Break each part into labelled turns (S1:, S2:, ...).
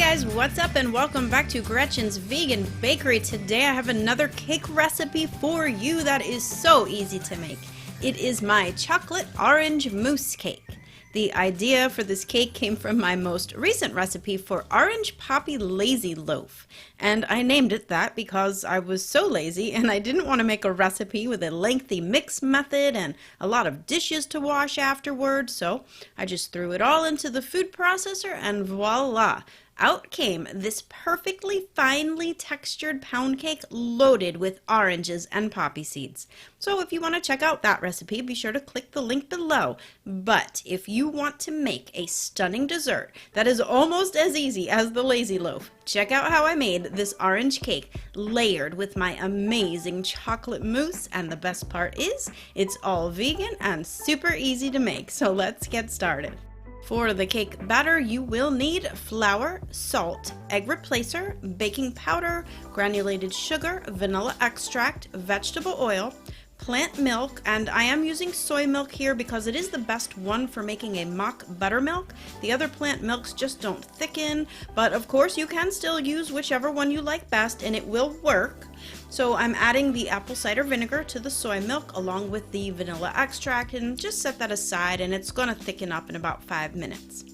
S1: guys, what's up and welcome back to Gretchen's Vegan Bakery. Today I have another cake recipe for you that is so easy to make. It is my chocolate orange mousse cake. The idea for this cake came from my most recent recipe for orange poppy lazy loaf. And I named it that because I was so lazy and I didn't want to make a recipe with a lengthy mix method and a lot of dishes to wash afterward, so I just threw it all into the food processor and voila! Out came this perfectly finely textured pound cake loaded with oranges and poppy seeds. So if you want to check out that recipe, be sure to click the link below. But if you want to make a stunning dessert that is almost as easy as the lazy loaf, check out how I made this orange cake layered with my amazing chocolate mousse. And the best part is, it's all vegan and super easy to make. So let's get started. For the cake batter, you will need flour, salt, egg replacer, baking powder, granulated sugar, vanilla extract, vegetable oil, plant milk, and I am using soy milk here because it is the best one for making a mock buttermilk. The other plant milks just don't thicken, but of course you can still use whichever one you like best and it will work. So I'm adding the apple cider vinegar to the soy milk along with the vanilla extract and just set that aside, and it's going to thicken up in about 5 minutes.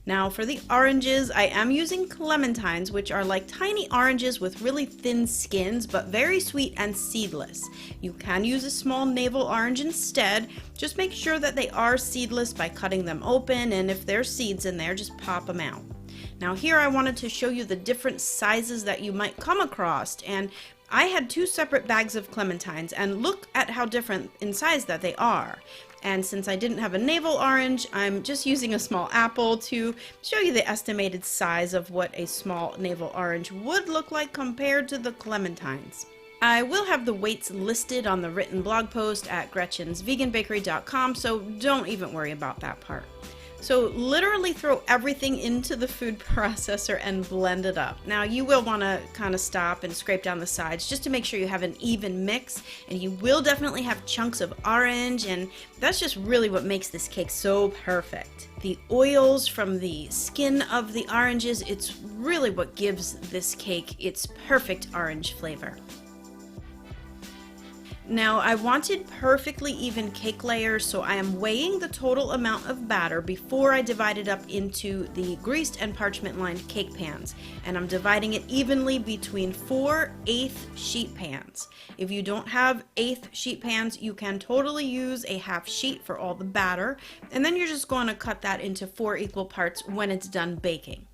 S1: Now for the oranges, I am using clementines, which are like tiny oranges with really thin skins, but very sweet and seedless. You can use a small navel orange instead. Just make sure that they are seedless by cutting them open, and if there's seeds in there, just pop them out. Now here I wanted to show you the different sizes that you might come across, and I had 2 separate bags of clementines, and look at how different in size that they are. And since I didn't have a navel orange, I'm just using a small apple to show you the estimated size of what a small navel orange would look like compared to the clementines. I will have the weights listed on the written blog post at gretchensveganbakery.com, so don't even worry about that part. So literally throw everything into the food processor and blend it up. Now you will want to kind of stop and scrape down the sides just to make sure you have an even mix, and you will definitely have chunks of orange, and that's just really what makes this cake so perfect. The oils from the skin of the oranges, it's really what gives this cake its perfect orange flavor. Now I wanted perfectly even cake layers, so I am weighing the total amount of batter before I divide it up into the greased and parchment lined cake pans, and I'm dividing it evenly between 4 1/8 sheet pans. If you don't have 1/8 sheet pans, you can totally use a half sheet for all the batter, and then you're just going to cut that into 4 equal parts when it's done baking.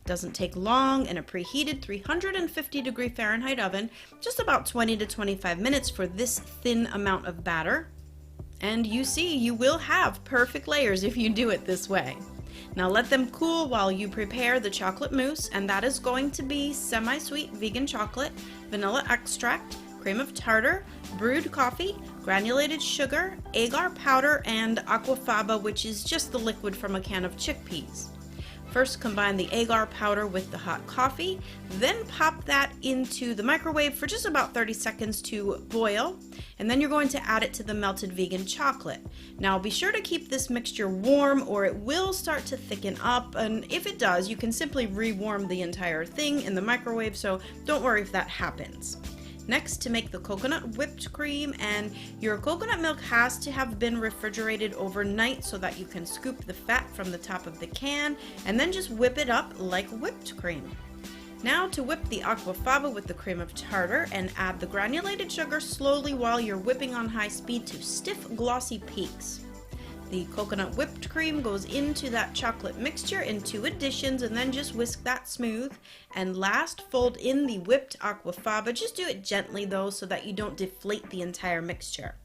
S1: Doesn't take long in a preheated 350-degree Fahrenheit oven, just about 20 to 25 minutes for this thin amount of batter. And you see, you will have perfect layers if you do it this way. Now let them cool while you prepare the chocolate mousse, and that is going to be semi-sweet vegan chocolate, vanilla extract, cream of tartar, brewed coffee, granulated sugar, agar powder, and aquafaba, which is just the liquid from a can of chickpeas. First, combine the agar powder with the hot coffee, then pop that into the microwave for just about 30 seconds to boil, and then you're going to add it to the melted vegan chocolate. Now be sure to keep this mixture warm or it will start to thicken up, and if it does, you can simply rewarm the entire thing in the microwave, so don't worry if that happens. Next, to make the coconut whipped cream, and your coconut milk has to have been refrigerated overnight so that you can scoop the fat from the top of the can and then just whip it up like whipped cream. Now to whip the aquafaba with the cream of tartar, and add the granulated sugar slowly while you're whipping on high speed to stiff glossy peaks. The coconut whipped cream goes into that chocolate mixture in 2 additions, and then just whisk that smooth. And last, fold in the whipped aquafaba. Just do it gently though, so that you don't deflate the entire mixture.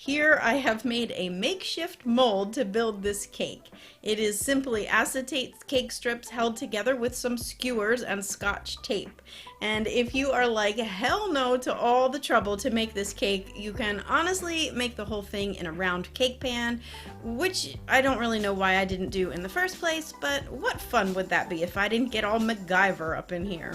S1: Here I have made a makeshift mold to build this cake. It is simply acetate cake strips held together with some skewers and scotch tape. And if you are like, hell no to all the trouble to make this cake, you can honestly make the whole thing in a round cake pan, which I don't really know why I didn't do in the first place, but what fun would that be if I didn't get all MacGyver up in here.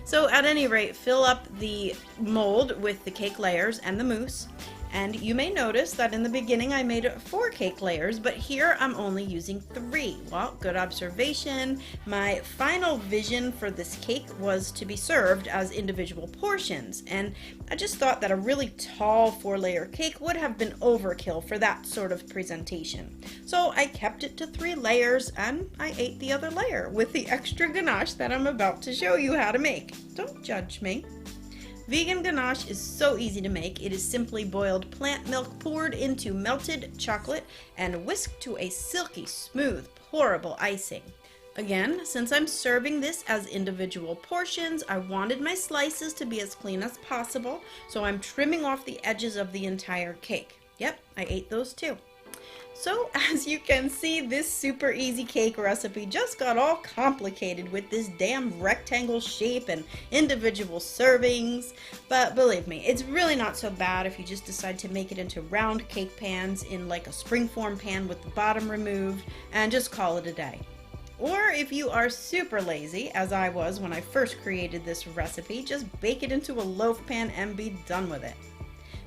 S1: So at any rate, fill up the mold with the cake layers and the mousse, And you may notice that in the beginning I made 4 cake layers, but here I'm only using 3. Well, good observation. My final vision for this cake was to be served as individual portions, and I just thought that a really tall 4-layer cake would have been overkill for that sort of presentation. So I kept it to 3 layers, and I ate the other layer with the extra ganache that I'm about to show you how to make. Don't judge me. Vegan ganache is so easy to make. It is simply boiled plant milk poured into melted chocolate and whisked to a silky smooth, pourable icing. Again, since I'm serving this as individual portions, I wanted my slices to be as clean as possible, so I'm trimming off the edges of the entire cake. Yep, I ate those too. So as you can see, this super easy cake recipe just got all complicated with this damn rectangle shape and individual servings. But believe me, it's really not so bad if you just decide to make it into round cake pans in like a springform pan with the bottom removed and just call it a day. Or if you are super lazy, as I was when I first created this recipe, just bake it into a loaf pan and be done with it.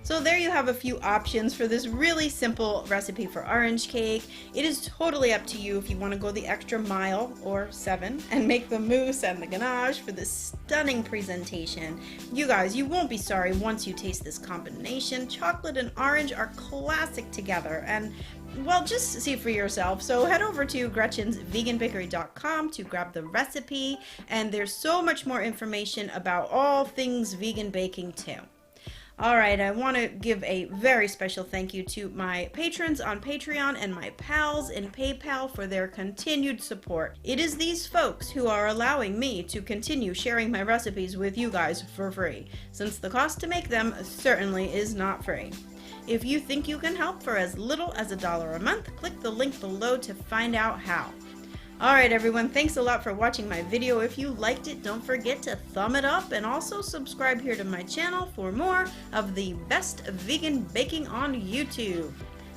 S1: So there you have a few options for this really simple recipe for orange cake. It is totally up to you if you want to go the extra mile, or 7, and make the mousse and the ganache for this stunning presentation. You guys, you won't be sorry once you taste this combination. Chocolate and orange are classic together, and well, just see for yourself. So head over to gretchensveganbakery.com to grab the recipe, and there's so much more information about all things vegan baking too. Alright, I want to give a very special thank you to my patrons on Patreon and my pals in PayPal for their continued support. It is these folks who are allowing me to continue sharing my recipes with you guys for free, since the cost to make them certainly is not free. If you think you can help for as little as $1 a month, click the link below to find out how. Alright everyone, thanks a lot for watching my video. If you liked it, don't forget to thumb it up and also subscribe here to my channel for more of the best vegan baking on YouTube.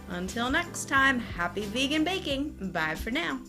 S1: Until next time, happy vegan baking. Bye for now.